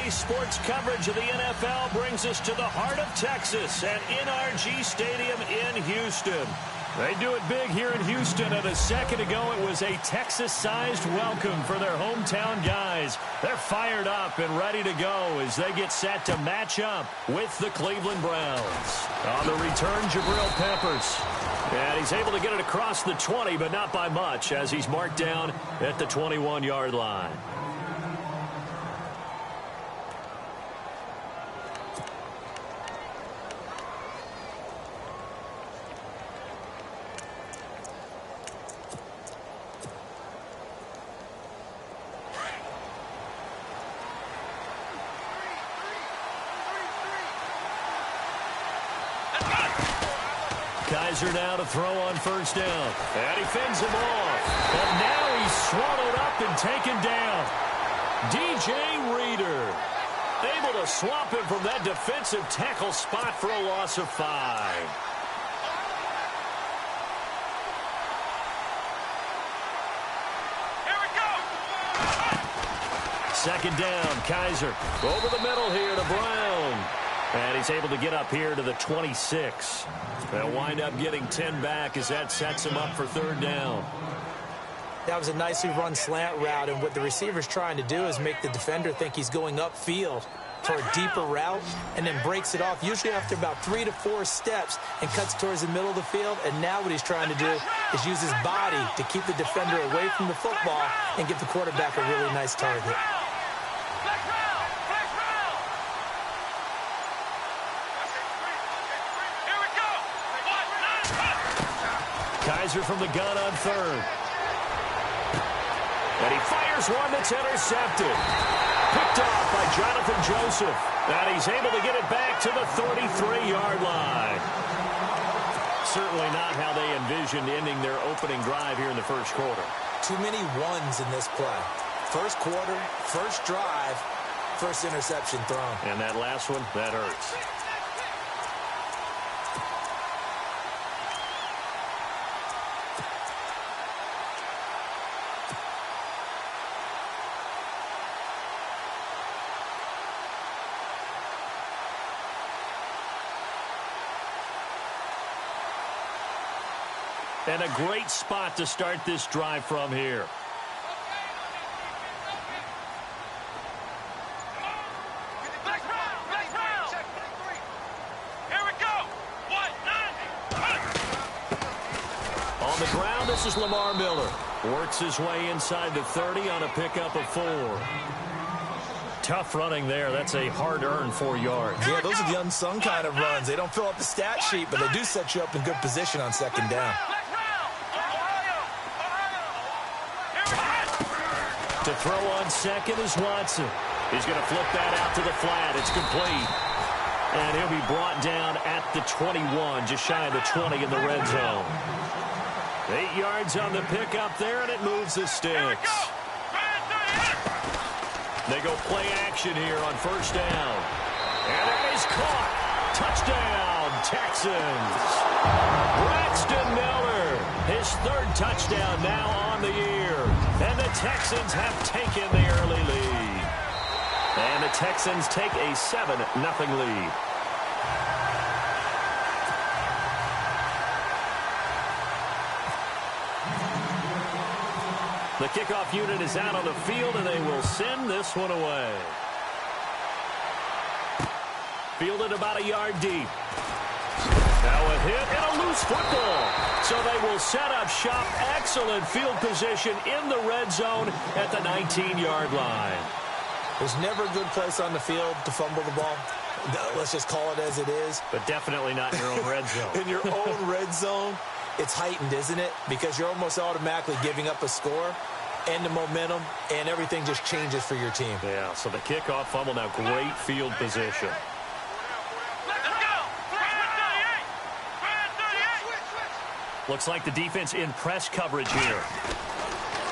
Today's sports coverage of the NFL brings us to the heart of Texas at NRG Stadium in Houston. They do it big here in Houston, and a second ago it was a Texas-sized welcome for their hometown guys. They're fired up and ready to go as they get set to match up with the Cleveland Browns. On the return, Jabril Peppers. And he's able to get it across the 20, but not by much, as he's marked down at the 21-yard line. Kaiser now to throw on first down. And he fends him off. And now he's swallowed up and taken down. DJ Reader able to swamp him from that defensive tackle spot for a loss of 5. Here we go. Second down, Kaiser over the middle here to Brown. And he's able to get up here to the 26. They'll wind up getting 10 back as that sets him up for third down. That was a nicely run slant route, and what the receiver's trying to do is make the defender think he's going upfield for a deeper route and then breaks it off, usually after about 3 to 4 steps, and cuts towards the middle of the field. And now what he's trying to do is use his body to keep the defender away from the football and give the quarterback a really nice target. Kaiser from the gun on third. And he fires one that's intercepted. Picked off by Jonathan Joseph. And he's able to get it back to the 33-yard line. Certainly not how they envisioned ending their opening drive here in the first quarter. Too many ones in this play. First quarter, first drive, first interception thrown. And that last one, that hurts. And a great spot to start this drive from here. On the ground, this is Lamar Miller. Works his way inside the 30 on a pickup of 4. Tough running there. That's a hard-earned 4 yards. Yeah, those are the unsung kind of runs. They don't fill up the stat sheet, but they do set you up in good position on second down. To throw on second is Watson. He's going to flip that out to the flat. It's complete. And he'll be brought down at the 21, just shy of the 20 in the red zone. 8 yards on the pickup there, and it moves the sticks. They go play action here on first down. And it is caught. Touchdown, Texans. Braxton Miller, his 3rd touchdown now on the year. And the Texans have taken the early lead. And the Texans take a 7-0 lead. The kickoff unit is out on the field, and they will send this one away. Fielded about a yard deep. Now a hit and a loose football. So they will set up shop. Excellent field position in the red zone at the 19-yard line. There's never a good place on the field to fumble the ball. Let's just call it as it is. But definitely not in your own red zone. In your own red zone, it's heightened, isn't it? Because you're almost automatically giving up a score and the momentum, and everything just changes for your team. Yeah, so the kickoff fumble, now great field position. Looks like the defense in press coverage here.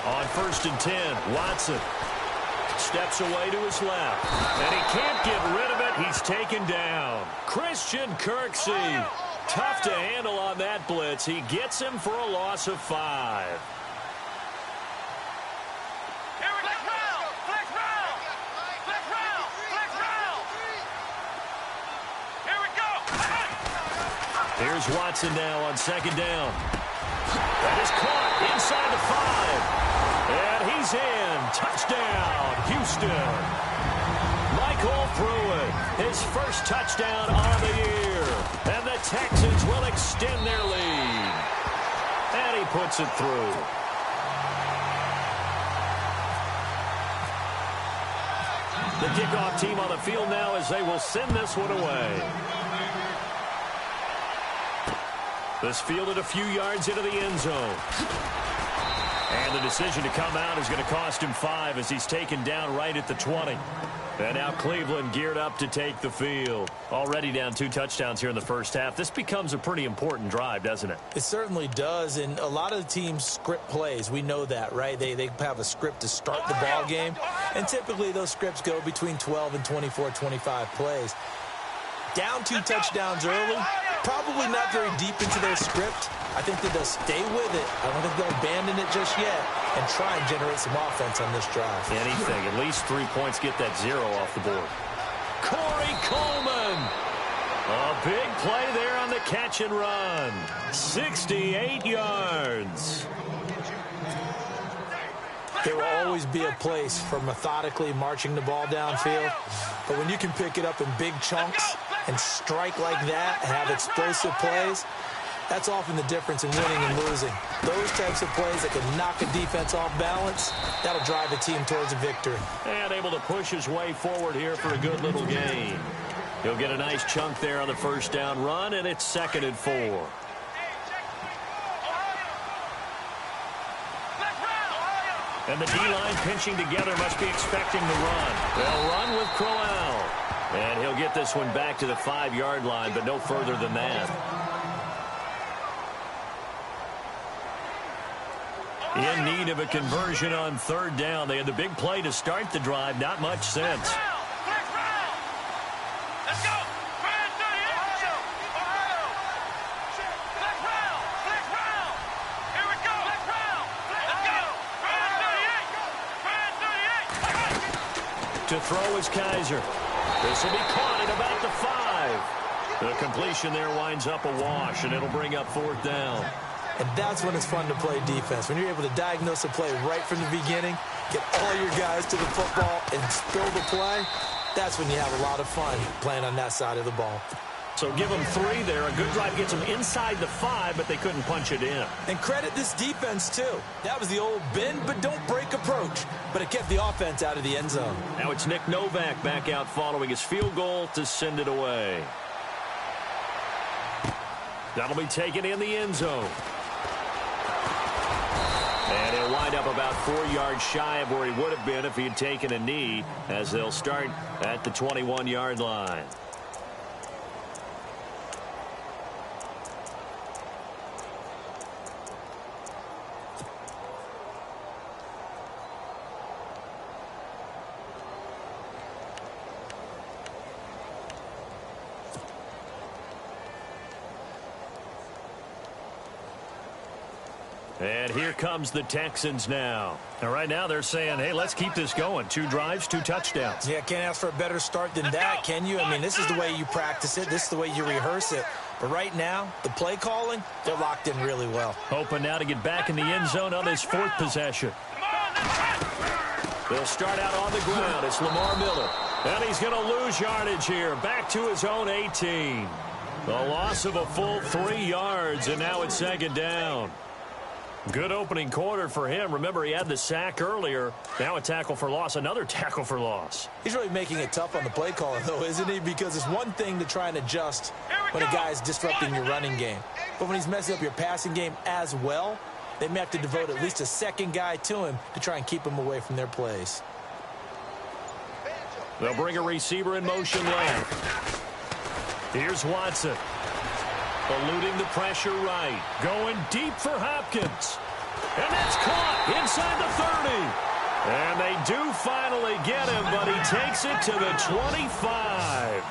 On 1st and 10, Watson steps away to his left. And he can't get rid of it. He's taken down. Christian Kirksey. Tough to handle on that blitz. He gets him for a loss of 5. Here's Watson now on second down. That is caught inside the 5. And he's in. Touchdown, Houston. Michael Pruitt, his first touchdown on the year. And the Texans will extend their lead. And he puts it through. The kickoff team on the field now as they will send this one away. This fielded a few yards into the end zone. And the decision to come out is going to cost him 5 as he's taken down right at the 20. And now Cleveland geared up to take the field. Already down 2 touchdowns here in the first half. This becomes a pretty important drive, doesn't it? It certainly does, and a lot of the teams script plays. We know that, right? They have a script to start the ball game, and typically those scripts go between 12 and 24, 25 plays. Down 2 touchdowns early, probably not very deep into their script. I think that they'll stay with it. I don't think they'll abandon it just yet and try and generate some offense on this drive. Anything. At least 3 points, get that 0 off the board. Corey Coleman. A big play there on the catch and run. 68 yards. There will always be a place for methodically marching the ball downfield. But when you can pick it up in big chunks and strike like that, have explosive plays, that's often the difference in winning and losing. Those types of plays that can knock a defense off balance, that'll drive a team towards a victory. And able to push his way forward here for a good little gain. He'll get a nice chunk there on the first down run, and it's 2nd and 4. And the D-line pinching together must be expecting the run. They'll run with Crowell. And he'll get this one back to the 5-yard line, but no further than that. In need of a conversion on 3rd down. They had the big play to start the drive. Not much sense. To throw is Kaiser. This will be caught at about the 5. The completion there winds up a wash, and it'll bring up 4th down. And that's when it's fun to play defense. When you're able to diagnose a play right from the beginning, get all your guys to the football, and spill the play, that's when you have a lot of fun playing on that side of the ball. So give them 3 there. A good drive gets them inside the 5, but they couldn't punch it in. And credit this defense, too. That was the old bend but don't break approach, but it kept the offense out of the end zone. Now it's Nick Novak back out following his field goal to send it away. That'll be taken in the end zone. And he'll wind up about 4 yards shy of where he would have been if he had taken a knee, as they'll start at the 21-yard line. And here comes the Texans now. And right now they're saying, hey, let's keep this going. 2 drives, 2 touchdowns. Yeah, can't ask for a better start than that, can you? I mean, this is the way you practice it. This is the way you rehearse it. But right now, the play calling, they're locked in really well. Hoping now to get back in the end zone on this 4th possession. They'll start out on the ground. It's Lamar Miller. And he's going to lose yardage here. Back to his own 18. A loss of a full 3 yards, and now it's 2nd down. Good opening quarter for him. Remember, he had the sack earlier. Now a tackle for loss, another tackle for loss. He's really making it tough on the play caller, though, isn't he? Because it's one thing to try and adjust when a guy's disrupting your running game. But when he's messing up your passing game as well, they may have to devote at least a second guy to him to try and keep him away from their plays. They'll bring a receiver in motion left. Here's Watson. Eluding the pressure right. Going deep for Hopkins. And that's caught inside the 30. And they do finally get him, but he takes it to the 25.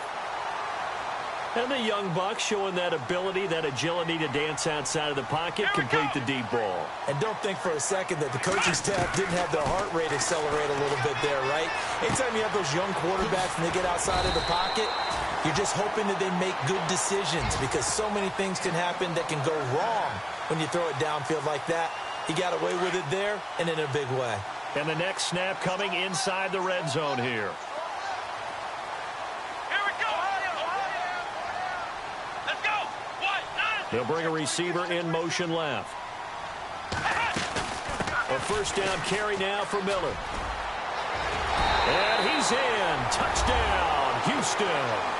And the young buck showing that ability, that agility to dance outside of the pocket, complete the deep ball. And don't think for a second that the coaching staff didn't have their heart rate accelerate a little bit there, right? Anytime you have those young quarterbacks and they get outside of the pocket, You're just hoping that they make good decisions because so many things can happen that can go wrong when you throw it downfield like that. He got away with it there and in a big way. And the next snap coming inside the red zone here. Here we go. Let's go. They'll bring a receiver in motion left. A first down carry now for Miller. And he's in. Touchdown, Houston.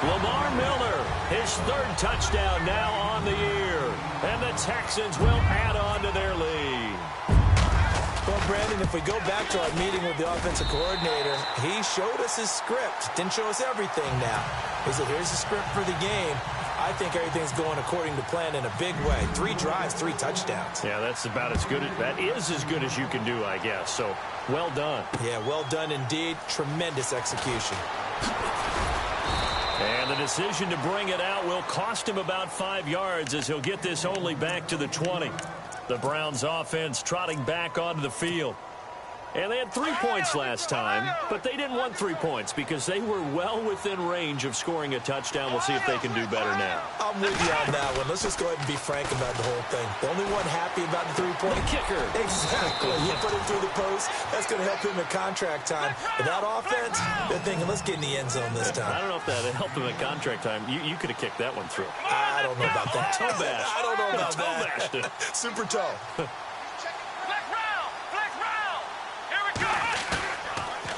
Lamar Miller, his third touchdown now on the year. And the Texans will add on to their lead. Well, Brandon, if we go back to our meeting with the offensive coordinator, he showed us his script. Didn't show us everything now. He said, here's the script for the game. I think everything's going according to plan in a big way. 3 drives, 3 touchdowns. Yeah, that's about as good. That is as good as you can do, I guess. So, well done. Yeah, well done indeed. Tremendous execution. And the decision to bring it out will cost him about 5 yards as he'll get this only back to the 20. The Browns offense trotting back onto the field. And they had 3 points last time, but they didn't want 3 points because they were well within range of scoring a touchdown. We'll see if they can do better now. I'm with you on that one. Let's just go ahead and be frank about the whole thing. The only one happy about the 3-point kicker. Exactly. You put him through the post. That's going to help him in contract time. But that offense, they're thinking, let's get in the end zone this time. I don't know if that helped him in contract time. You could have kicked that one through. I don't know about that. Toe bash. I don't know about toe bashed it. Super toe.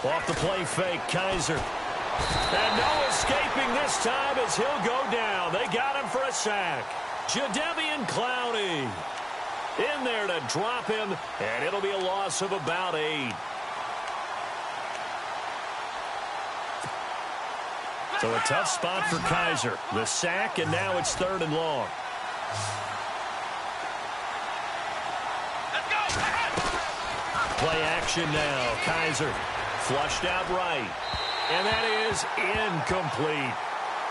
Off the play fake, Kaiser. And no escaping this time as he'll go down. They got him for a sack. Jadeveon Clowney in there to drop him, and it'll be a loss of about 8. So a tough spot for Kaiser. The sack, and now it's 3rd and long. Play action now. Kaiser flushed out right. And that is incomplete.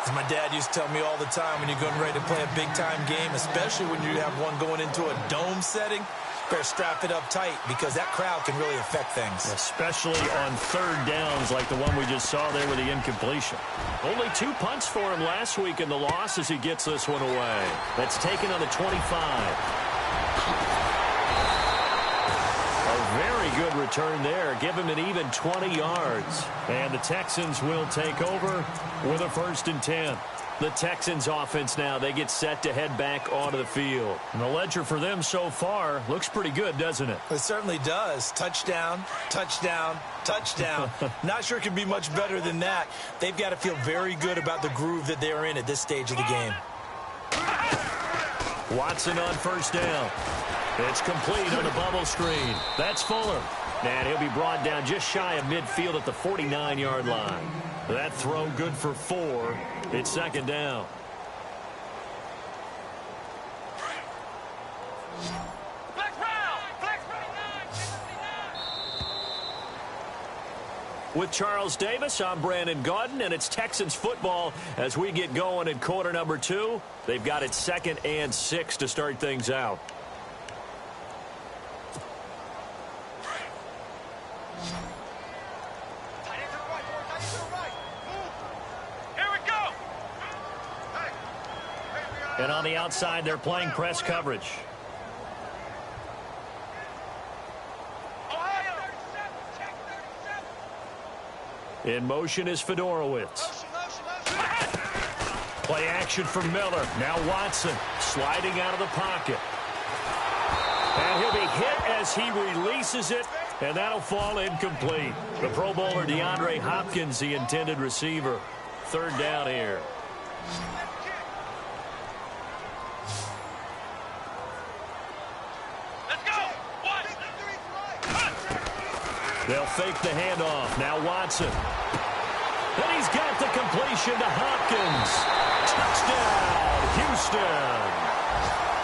As my dad used to tell me all the time, when you're getting ready to play a big-time game, especially when you have one going into a dome setting, better strap it up tight because that crowd can really affect things. Especially on 3rd downs like the one we just saw there with the incompletion. Only 2 punts for him last week in the loss as he gets this one away. That's taken on the 25. Very good return there. Give him an even 20 yards. And the Texans will take over with a 1st and 10. The Texans offense now, they get set to head back onto the field. And the ledger for them so far looks pretty good, doesn't it? It certainly does. Touchdown, touchdown, touchdown. Not sure it can be much better than that. They've got to feel very good about the groove that they're in at this stage of the game. Watson on 1st down. It's complete on the bubble screen. That's Fuller. And he'll be brought down just shy of midfield at the 49-yard line. That throw good for 4. It's 2nd down. With Charles Davis, I'm Brandon Gaudin, and it's Texans football as we get going in quarter number 2. They've got it 2nd and 6 to start things out. And on the outside, they're playing press coverage. In motion is Fedorowicz. Play action for Miller. Now Watson sliding out of the pocket. And he'll be hit as he releases it, and that'll fall incomplete. The Pro Bowler DeAndre Hopkins, the intended receiver. 3rd down here. They'll fake the handoff. Now Watson. And he's got the completion to Hopkins. Touchdown, Houston.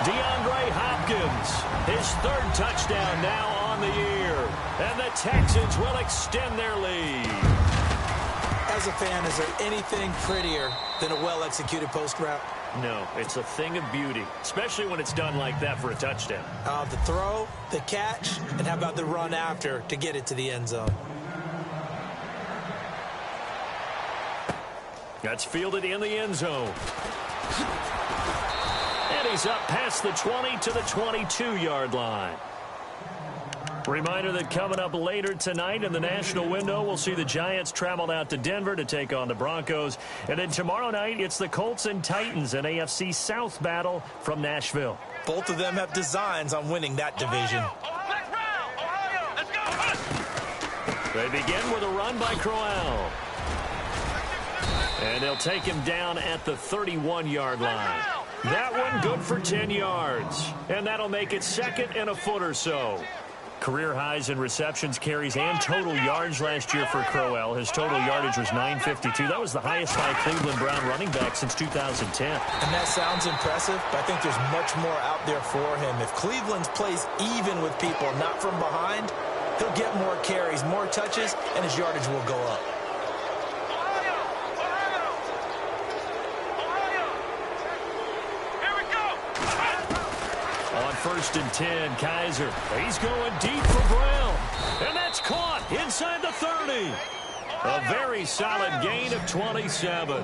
DeAndre Hopkins, his 3rd touchdown now on the year. And the Texans will extend their lead. As a fan, is there anything prettier than a well-executed post route? No, it's a thing of beauty, especially when it's done like that for a touchdown. The throw, the catch, and how about the run after to get it to the end zone? That's fielded in the end zone. And he's up past the 20 to the 22-yard line. Reminder that coming up later tonight in the national window, we'll see the Giants travel out to Denver to take on the Broncos. And then tomorrow night, it's the Colts and Titans, an AFC South battle from Nashville. Both of them have designs on winning that division. They begin with a run by Crowell. And they'll take him down at the 31-yard line. That one good for 10 yards. And that'll make it second and a foot or so. Career highs in receptions, carries, and total yards last year for Crowell. His total yardage was 952. That was the highest by Cleveland Brown running back since 2010. And that sounds impressive, but I think there's much more out there for him. If Cleveland plays even with people, not from behind, he'll get more carries, more touches, and his yardage will go up. First and 10, Kaiser. He's going deep for Brown. And that's caught inside the 30. A very solid gain of 27.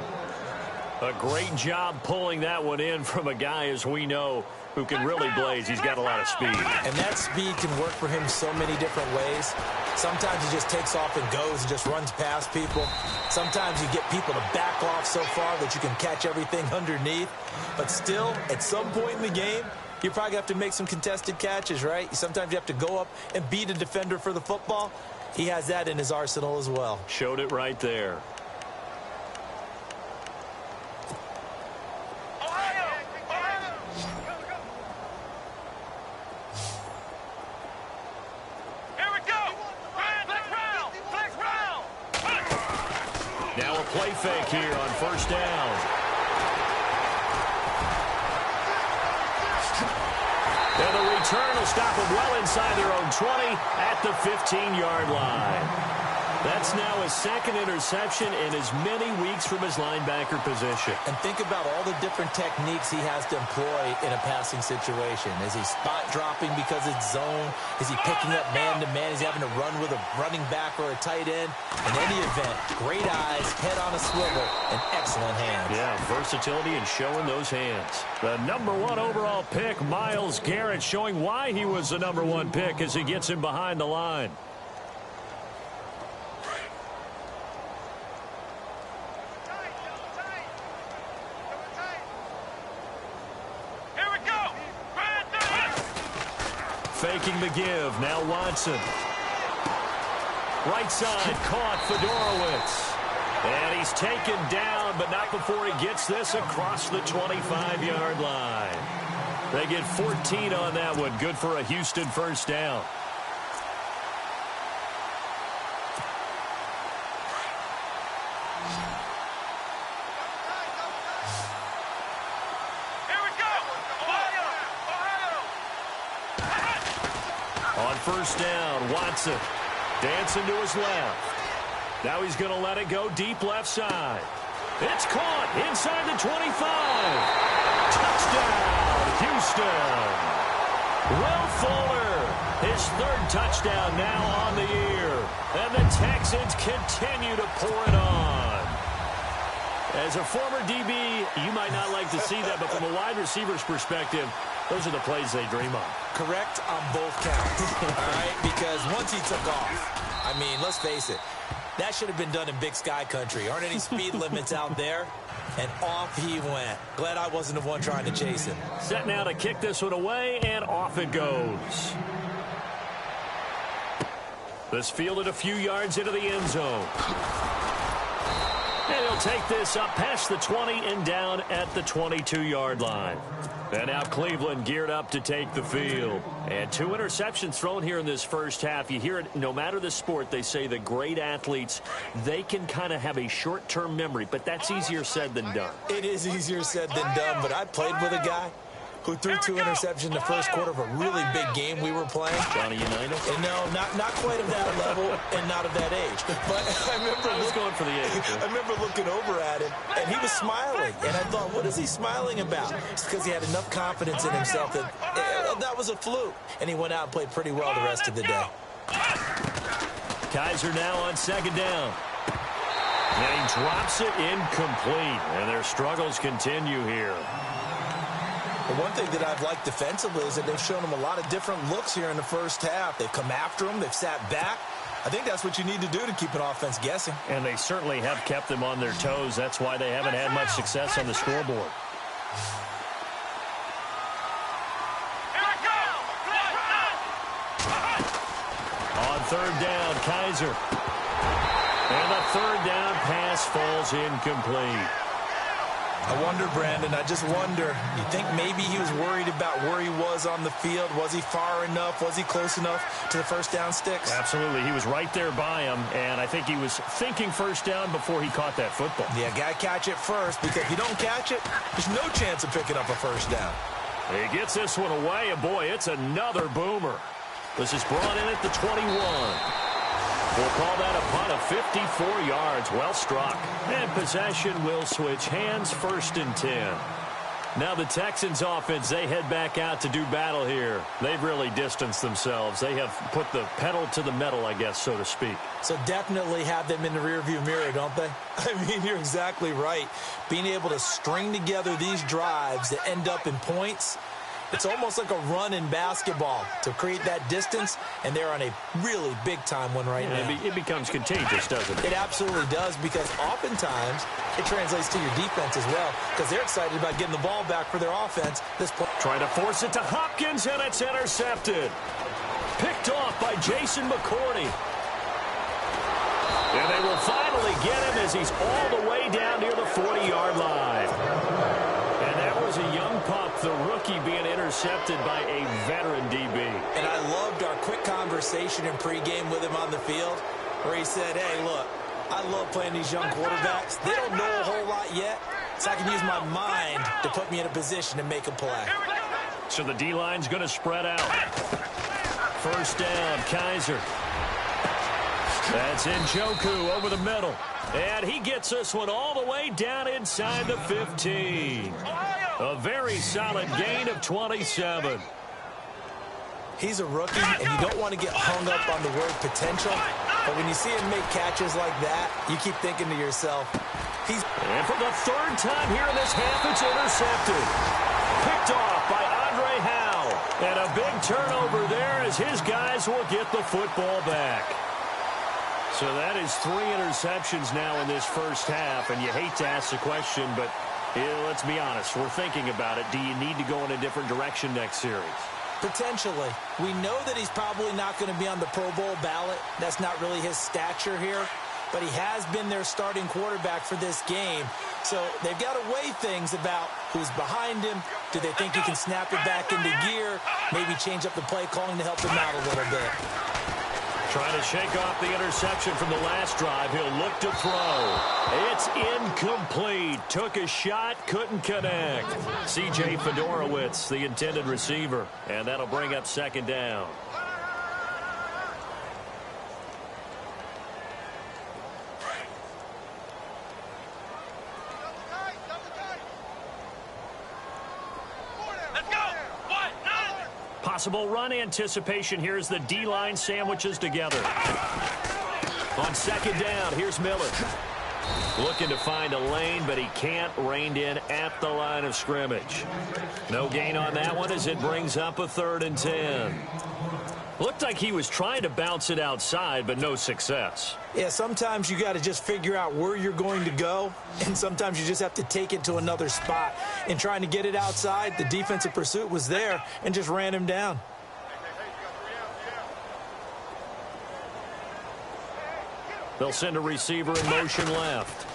A great job pulling that one in from a guy, as we know, who can really blaze. He's got a lot of speed. And that speed can work for him so many different ways. Sometimes he just takes off and goes and just runs past people. Sometimes you get people to back off so far that you can catch everything underneath. But still, at some point in the game, you probably have to make some contested catches, right? Sometimes you have to go up and beat a defender for the football. He has that in his arsenal as well. Showed it right there. Here we go. Now a play fake here on first down. And the return will stop them well inside their own 20 at the 15-yard line. That's now his second interception in as many weeks from his linebacker position. And think about all the different techniques he has to employ in a passing situation. Is he spot dropping because it's zone? Is he picking up man-to-man? Is he having to run with a running back or a tight end? In any event, great eyes, head on a swivel, and excellent hands. Yeah, versatility and showing those hands. The #1 overall pick, Myles Garrett, showing why he was the #1 pick as he gets him behind the line. Faking the give. Now Watson. Right side caught Fedorowicz. And he's taken down, but not before he gets this across the 25-yard line. They get 14 on that one. Good for a Houston first down. First down, Watson dancing to his left. Now he's going to let it go deep left side. It's caught inside the 25. Touchdown, Houston. Will Fuller, his third touchdown now on the year. And the Texans continue to pour it on. As a former DB, you might not like to see that, but from a wide receiver's perspective, those are the plays they dream of. Correct on both counts, all right? Because once he took off, I mean, let's face it, that should have been done in Big Sky country. Aren't any speed limits out there? And off he went. Glad I wasn't the one trying to chase him. Set now to kick this one away, and off it goes. This fielded a few yards into the end zone. And he'll take this up past the 20 and down at the 22-yard line. And now Cleveland geared up to take the field. And 2 interceptions thrown here in this first half. You hear it, no matter the sport, they say the great athletes, they can kind of have a short-term memory, but that's easier said than done. It is easier said than done, but I played with a guy who threw 2 interceptions in the first quarter of a really big game we were playing. Johnny Unitas? And no, not quite of that level and not of that age. But I remember going for the age. I remember looking over at him, and he was smiling. And I thought, what is he smiling about? It's because he had enough confidence in himself that that was a fluke. And he went out and played pretty well the rest of the day. Kaiser now on second down. And he drops it incomplete, and their struggles continue here. The one thing that I've liked defensively is that they've shown him a lot of different looks here in the first half. They've come after him. They've sat back. I think that's what you need to do to keep an offense guessing. And they certainly have kept them on their toes. That's why they haven't had much success on the scoreboard. On third down, Kaiser. And the third down pass falls incomplete. I wonder, Brandon, I just wonder, you think maybe he was worried about where he was on the field? Was he far enough? Was he close enough to the first down sticks? Absolutely. He was right there by him, and I think he was thinking first down before he caught that football. Yeah, got to catch it first, because if you don't catch it, there's no chance of picking up a first down. He gets this one away, and boy, it's another boomer. This is brought in at the 21. We'll call that a punt of 54 yards. Well struck. And possession will switch hands, 1st and 10. Now the Texans offense, they head back out to do battle here. They've really distanced themselves. They have put the pedal to the metal, I guess, so to speak. So definitely have them in the rearview mirror, don't they? I mean, you're exactly right. Being able to string together these drives that end up in points, it's almost like a run in basketball to create that distance, and they're on a really big-time one right now. It becomes contagious, doesn't it? It absolutely does, because oftentimes it translates to your defense as well, because they're excited about getting the ball back for their offense. This point, trying to force it to Hopkins, and it's intercepted. Picked off by Jason McCourty. And they will finally get him as he's all the way down near the 40-yard line. And that was a young pup, the rookie, being intercepted by a veteran DB. And I loved our quick conversation in pregame with him on the field, where he said, hey, look, I love playing these young quarterbacks. They don't know a whole lot yet, so I can use my mind to put me in a position to make a play. So the D-line's going to spread out. First down, Kaiser. That's Njoku over the middle. And he gets this one all the way down inside the 15. A very solid gain of 27. He's a rookie, and you don't want to get hung up on the word potential. But when you see him make catches like that, you keep thinking to yourself, And for the third time here in this half, it's intercepted. Picked off by Andre Howe. And a big turnover there as his guys will get the football back. So that is 3 interceptions now in this first half, and you hate to ask the question, but let's be honest, we're thinking about it. Do you need to go in a different direction next series? Potentially. We know that he's probably not going to be on the Pro Bowl ballot. That's not really his stature here, but he has been their starting quarterback for this game. So they've got to weigh things about who's behind him. Do they think he can snap it back into gear? Maybe change up the play calling to help him out a little bit. Trying to shake off the interception from the last drive. He'll look to throw. It's incomplete. Took a shot, couldn't connect. C.J. Fedorowicz, the intended receiver. And that'll bring up second down. Possible run anticipation here as the D-line sandwiches together. On second down, here's Miller. Looking to find a lane, but he can't. Reined in at the line of scrimmage. No gain on that one as it brings up a 3rd and 10. Looked like he was trying to bounce it outside, but no success. Yeah, sometimes you got to just figure out where you're going to go, and sometimes you just have to take it to another spot. In trying to get it outside, the defensive pursuit was there and just ran him down. They'll send a receiver in motion left.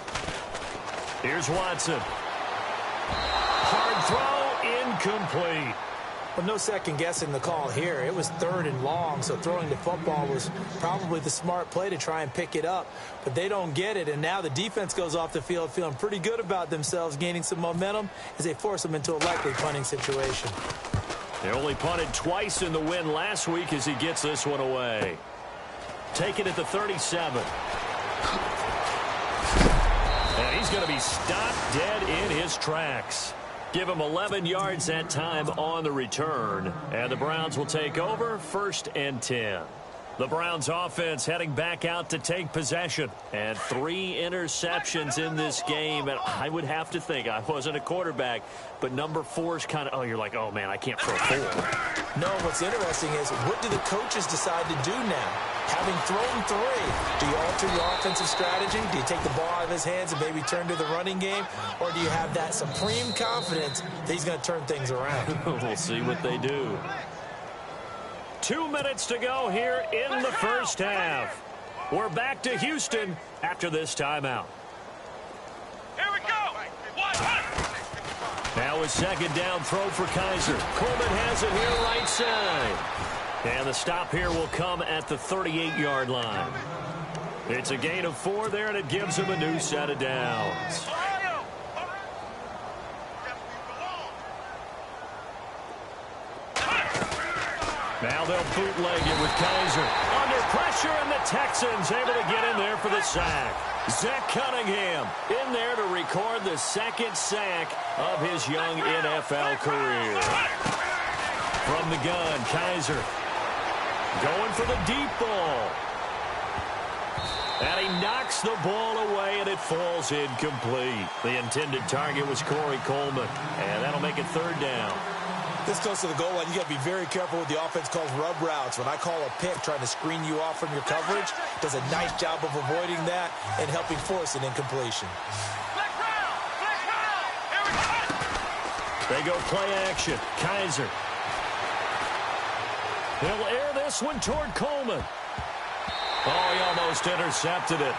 Here's Watson. Hard throw, incomplete. Well, no second guessing the call here. It was 3rd and long, so throwing the football was probably the smart play to try and pick it up. But they don't get it, and now the defense goes off the field feeling pretty good about themselves, gaining some momentum as they force them into a likely punting situation. They only punted twice in the win last week as he gets this one away. Taken at the 37. And he's going to be stopped dead in his tracks. Give him 11 yards that time on the return. And the Browns will take over 1st and 10. The Browns offense heading back out to take possession. And 3 interceptions in this game. And I would have to think, I wasn't a quarterback, but number 4 is kind of, oh, you're like, oh, man, I can't throw 4. No, what's interesting is, what do the coaches decide to do now? Having thrown 3, do you alter your offensive strategy? Do you take the ball out of his hands and maybe turn to the running game? Or do you have that supreme confidence that he's going to turn things around? We'll see what they do. 2 minutes to go here in the first half. We're back to Houston after this timeout. Here we go. Now a second down throw for Kaiser. Coleman has it here right side. And the stop here will come at the 38-yard line. It's a gain of 4 there, and it gives him a new set of downs. Now they'll bootleg it with Kaiser. Under pressure, and the Texans able to get in there for the sack. Zach Cunningham in there to record the 2nd sack of his young NFL career. From the gun, Kaiser going for the deep ball. And he knocks the ball away, and it falls incomplete. The intended target was Corey Coleman, and that'll make it 3rd down. This close to the goal line, you got to be very careful with the offense calls rub routes. When I call a pick trying to screen you off from your coverage, does a nice job of avoiding that and helping force an incompletion. They go play action. Kaiser. He'll air this one toward Coleman. Oh, he almost intercepted it.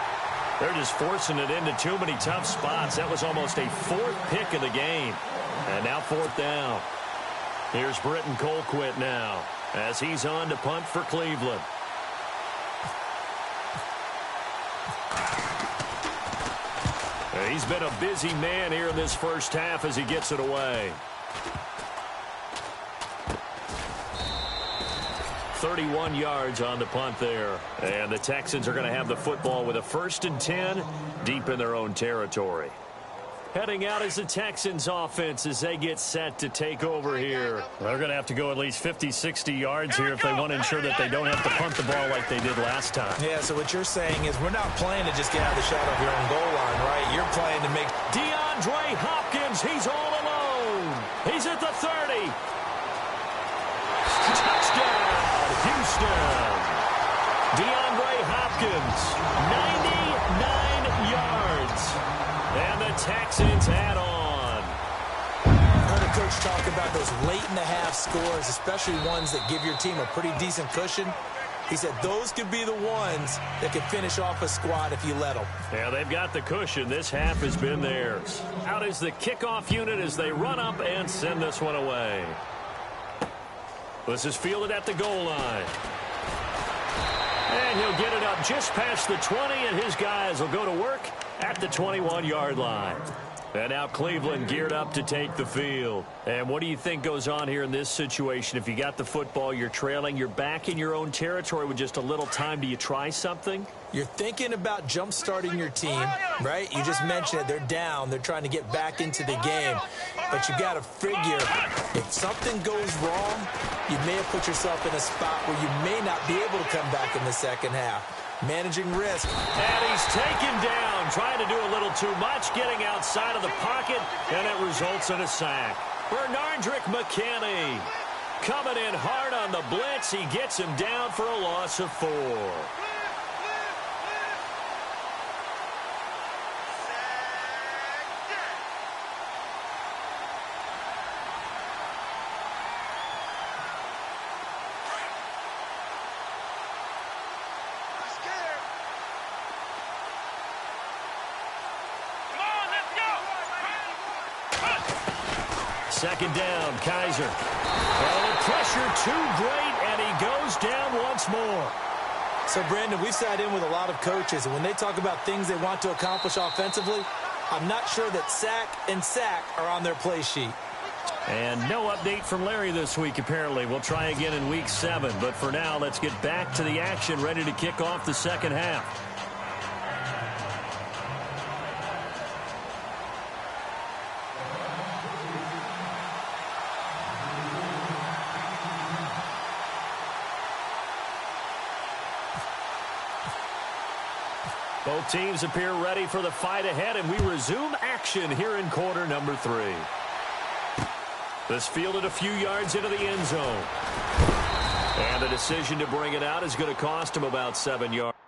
They're just forcing it into too many tough spots. That was almost a 4th pick of the game. And now 4th down. Here's Britton Colquitt now as he's on to punt for Cleveland. He's been a busy man here in this first half as he gets it away. 31 yards on the punt there. And the Texans are going to have the football with a 1st and 10 deep in their own territory. Heading out is the Texans offense as they get set to take over here. They're going to have to go at least 50, 60 yards here if they want to ensure that they don't have to punt the ball like they did last time. Yeah, so what you're saying is we're not playing to just get out of the shadow of your own goal line, right? You're playing to make DeAndre Hopkins, he's all alone. He's at the 30. Touchdown, Houston. DeAndre Hopkins, 99 yards. And the Texans add on. I heard a coach talk about those late-in-the-half scores, especially ones that give your team a pretty decent cushion. He said those could be the ones that could finish off a squad if you let them. Yeah, they've got the cushion. This half has been theirs. Out is the kickoff unit as they run up and send this one away. This is fielded at the goal line. And he'll get it up just past the 20, and his guys will go to work at the 21-yard line. And now Cleveland geared up to take the field. And what do you think goes on here in this situation? If you got the football, you're trailing, you're back in your own territory with just a little time. Do you try something? You're thinking about jump-starting your team, right? You just mentioned it. They're down. They're trying to get back into the game. But you got to figure, if something goes wrong, you may have put yourself in a spot where you may not be able to come back in the second half. Managing risk. And he's taken down, trying to do a little too much, getting outside of the pocket, and it results in a sack. Bernardrick McKinney coming in hard on the blitz. He gets him down for a loss of 4. Second down, Kaiser. And the pressure too great, and he goes down once more. So, Brandon, we've sat in with a lot of coaches, and when they talk about things they want to accomplish offensively, I'm not sure that sack and sack are on their play sheet. And no update from Larry this week, apparently. We'll try again in Week 7. But for now, let's get back to the action, ready to kick off the second half. Both teams appear ready for the fight ahead, and we resume action here in quarter number 3. This fielded a few yards into the end zone. And the decision to bring it out is going to cost him about 7 yards.